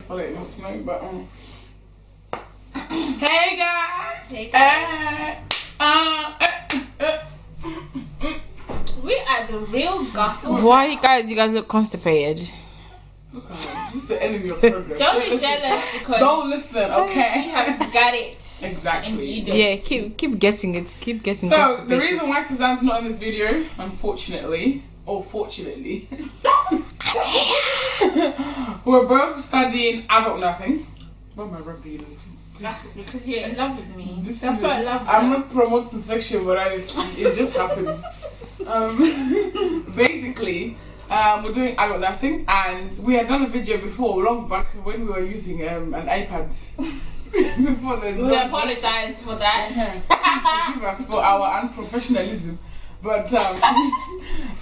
I'll let you know, but hey guys! Hey guys! We are the real gospel. Why you guys look constipated? Look at this. This is the enemy of progress. Don't be jealous because don't listen, okay? You have got it. Exactly. And you don't. Yeah, keep getting it. Keep getting so constipated. The reason why Suzanne's not in this video, unfortunately, or fortunately, we're both studying adult nursing. What am I rubbing? Because you're in love with me. That's what I love. I'm not promoting sexual morality. It just happened. Basically, we're doing adult nursing, and we had done a video before, long back when we were using an iPad. Before the we apologize for that. Please forgive us for our unprofessionalism. But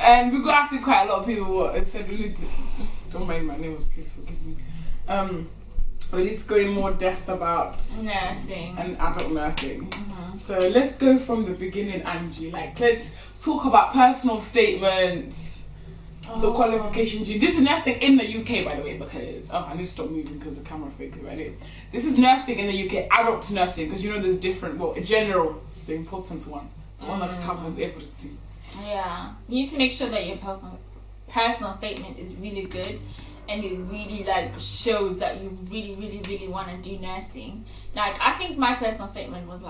and we got actually quite a lot of people who said we need to, don't mind my nails, please forgive me. We need to go in more depth about nursing and adult nursing. So let's go from the beginning, Angie. Like, let's talk about personal statements, the qualifications. This is nursing in the UK, by the way, because I need to stop moving because the camera focus. Right? This is nursing in the UK, adult nursing, because there's different. Well, general, the important one, the one that covers everything. Yeah, you need to make sure that your personal statement is really good. And it really shows that you really want to do nursing. I think my personal statement was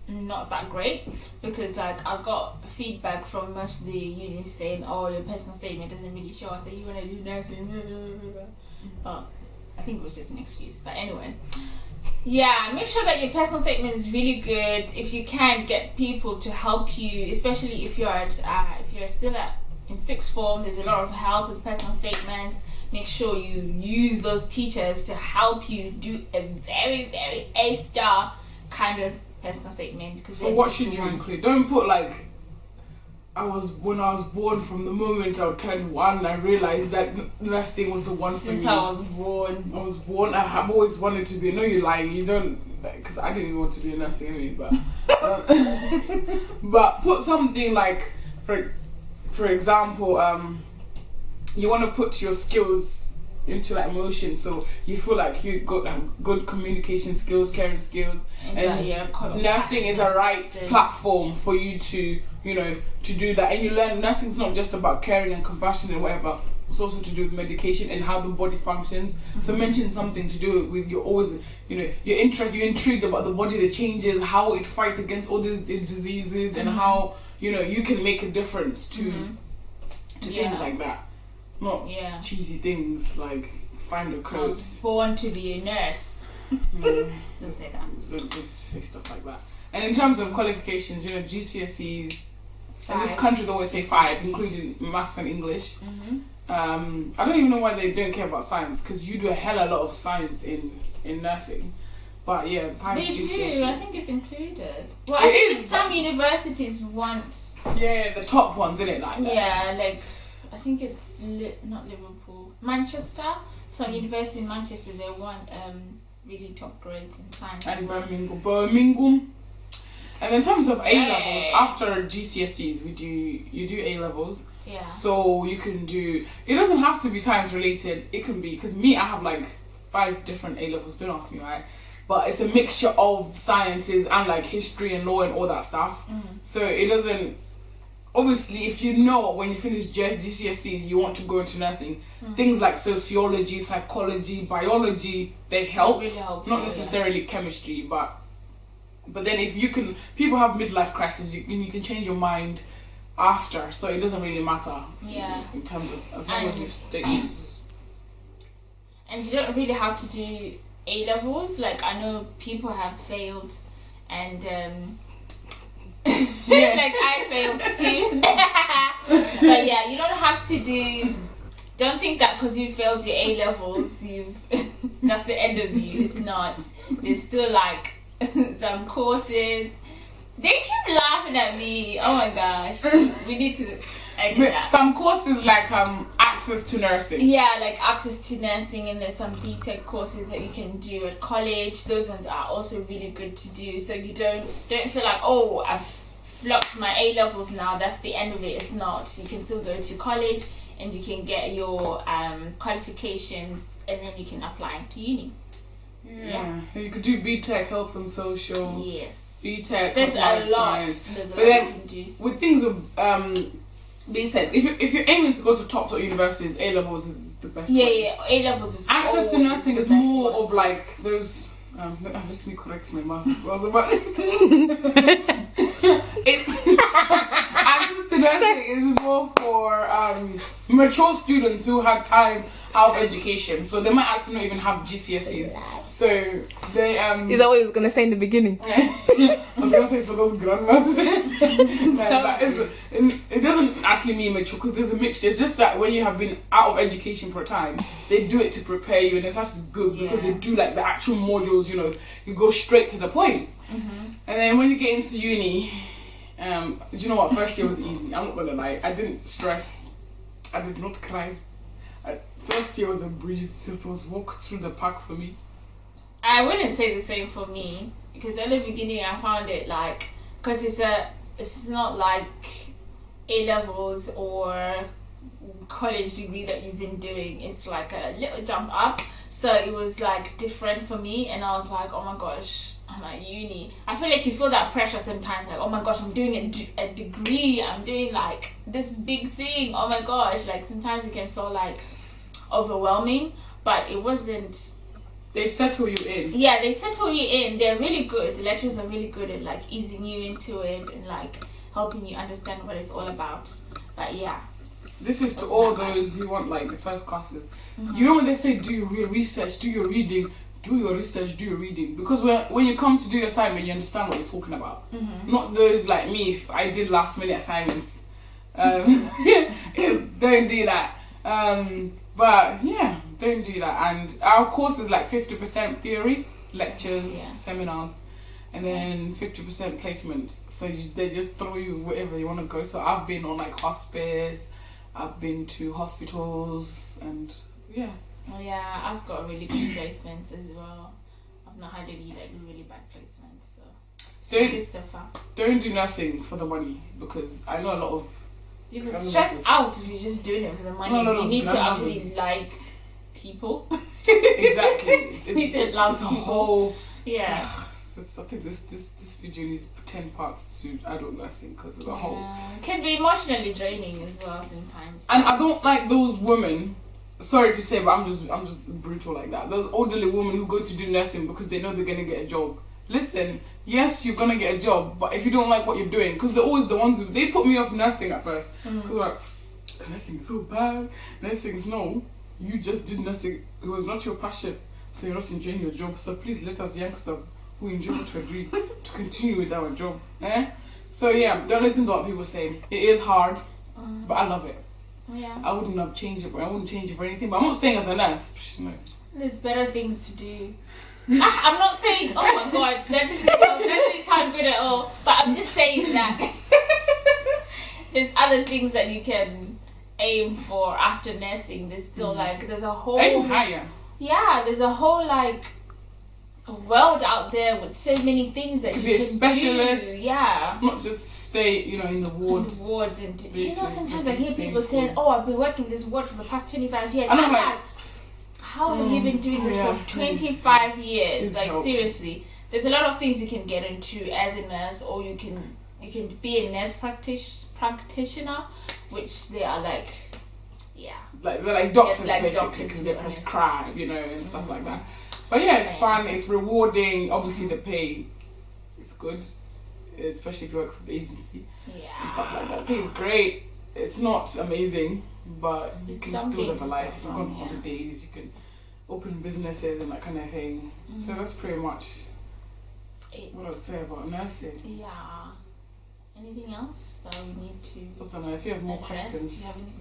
not that great, because I got feedback from most of the unis saying, oh, your personal statement doesn't really show us that you want to do nursing. But I think it was just an excuse. But anyway, yeah, make sure that your personal statement is really good. If you can, get people to help you, especially if you're still in sixth form. There's a lot of help with personal statements. Make sure you use those teachers to help you do a very A-star kind of personal statement. So what should you include? Don't put when I was born, from the moment I turned 1, I realised that nursing was the one for me. Since I was born. I have always wanted to be. No, you lie. You don't, because I didn't even want to be a nurse anyway. But but put something for example, you want to put your skills into emotion, so you feel like you got good communication skills, caring skills, and nursing is a right platform for you to to do that. And you learn nursing's not just about caring and compassion and whatever. It's also to do with medication and how the body functions. So mention something to do with you're always you're intrigued about the body, the changes, how it fights against all these diseases, and how you can make a difference to things like that. Not cheesy things like find a code. I was born to be a nurse. Don't say that. Don't say stuff like that. And in terms of qualifications, GCSEs, in this country they always say 5, including maths and English. I don't even know why they don't care about science, because you do a hell of a lot of science in nursing. But yeah, 5 they GCSEs. do. I think it's included. Well, I think some universities want. Yeah, the top ones, isn't it? Like that. Yeah, I think it's not Liverpool, Manchester. Some university in Manchester, they want really top grades in science. And Birmingham. And in terms of A levels, after GCSEs, you do A levels. Yeah. So you can do. It doesn't have to be science related. It can be, because I have 5 different A levels. Don't ask me why. But it's a mixture of sciences and history and law and all that stuff. So it doesn't. Obviously, if when you finish GCSEs, you want to go into nursing, things like sociology, psychology, biology, they help. Really help. Not necessarily chemistry, but then if you can, people have midlife crises, you can change your mind after, so it doesn't really matter. Yeah. In terms of, as long as you stay. And you don't really have to do A levels. I know people have failed, and I failed too. But yeah, you don't have to do. Don't think that because you failed your A levels, that's the end of you. It's not. There's still some courses. They keep laughing at me. Oh my gosh, we need to. Some courses access to nursing. Yeah, access to nursing, and there's some BTEC courses that you can do at college. Those ones are also really good to do, so you don't feel I've flopped my A levels now, that's the end of it. It's not. You can still go to college and you can get your qualifications, and then you can apply to uni. Yeah. You could do BTEC, health and social. Yes. BTEC. There's a lot. Science. There's a But lot then you can do. with things with BTEC, if you're aiming to go to top universities, A levels is the best. Yeah, way. yeah. A levels is Access to always nursing the is best more ones. of like those. Let me correct my mouth. What was about? Access to nursing is more for mature students who had time out of education, so they might actually not even have GCSEs. So they Is that what he was gonna say in the beginning? I was gonna say it's for those grandmas. It doesn't actually mean mature because there's a mixture. It's just that when you have been out of education for a time, they do it to prepare you, and it's actually good because they do like the actual modules. You know, you go straight to the point. And then when you get into uni, do you know what? First year was easy. I'm not gonna lie. I didn't stress. I did not cry. First year was a breeze. It was walk through the park for me. I wouldn't say the same for me, because at the beginning I found it like, because it's not like A levels or college degree that you've been doing. It's like a little jump up, so it was like different for me, and I was like, oh my gosh, I'm at uni. I feel like you feel that pressure sometimes, like, oh my gosh, I'm doing a degree, I'm doing like this big thing, oh my gosh. Like sometimes it can feel like overwhelming, but it wasn't. They settle you in. Yeah, they settle you in. They're really good. The lectures are really good at like easing you into it and like helping you understand what it's all about. But yeah, this is to all those who want like the first classes. You know when they say do your research, do your reading, do your research, do your reading, because when you come to do your assignment, you understand what you're talking about. Not those like me. If I did last minute assignments, don't do that. But yeah, don't do that. And our course is like 50% theory, lectures, seminars, and then 50% placement. So they just throw you wherever you want to go. So I've been on like hospice, I've been to hospitals, and yeah. Oh yeah, I've got really good placements as well. I've not had any like really bad placements, so good so far. Don't do nursing for the money, because I know a lot of. You're stressed out if you're just doing it for the money. No, you need to actually like people. Exactly. You need to love people. Whole, yeah. I think this video needs 10 parts to adult nursing, because it's a whole. It can be emotionally draining as well sometimes. And I don't like those women. Sorry to say, but I'm just brutal like that. Those elderly women who go to do nursing because they know they're gonna get a job. Listen, yes, you're gonna get a job, but if you don't like what you're doing, because they're always the ones who they put me off nursing at first. Because like, nursing is so bad. Nursing is no. You just did nursing. It was not your passion, so you're not enjoying your job. So please let us youngsters who enjoy what we're doing to continue with our job. So yeah, don't listen to what people say. It is hard, but I love it. Yeah. I wouldn't have changed it, but I wouldn't change it for anything. But I'm not staying as a nurse. No. There's better things to do. I'm not saying, oh my god, that doesn't sound good at all. But I'm just saying that there's other things that you can aim for after nursing. There's still like, there's a whole. Aim higher. Yeah, there's a whole like world out there with so many things that Could you be a can specialist. do. Yeah. Not just stay, in the wards. Wards and you know, Places, sometimes I hear people places. saying, "Oh, I've been working this ward for the past 25 years." And I'm I'm like, like, how have you been doing this yeah, for 25 years? Please Like help. seriously, there's a lot of things you can get into as a nurse, or you can be a nurse practitioner, which they are like, yeah. Like they're like doctors, like basically, doctors, because to they be honest. prescribe, and stuff like that. But yeah, it's fun. It's rewarding. Obviously, the pay is good, especially if you work for the agency and stuff like that. The pay is great. It's not amazing, but you can something still live to a life. start You go on from, yeah. holidays. You can open businesses and that kind of thing. So that's pretty much what I'd say about nursing. Yeah. Anything else that we need to? I don't know if you have more address? questions. Do you have any-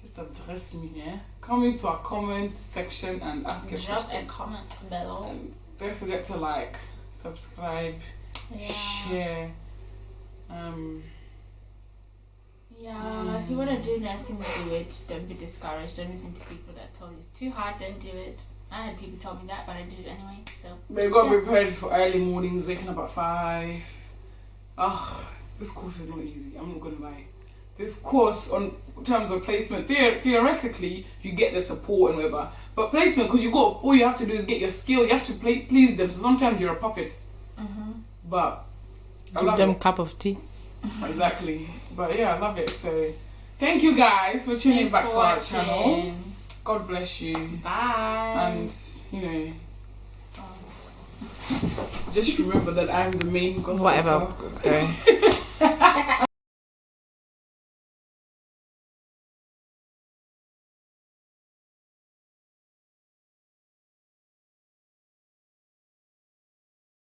Just address me, yeah. Come into our comment section and ask your Drop a questions. comment below. And don't forget to like, subscribe, Yeah. share. Yeah, if you want to do nursing, do it. Don't be discouraged. Don't listen to people that tell you it's too hard. Don't do it. I had people tell me that, but I did it anyway. So We've got to be prepared for early mornings, waking up at 5. Oh, this course is not easy. I'm not gonna lie. This course, on terms of placement, theoretically, you get the support and whatever. But placement, because all you have to do is get your skill. You have to please them. So sometimes you're a puppet. But I Give love them a it. cup of tea. Exactly. But yeah, I love it. So thank you guys for tuning back to our channel. God bless you. Bye. And just remember that I'm the main gossiper. Whatever. Okay.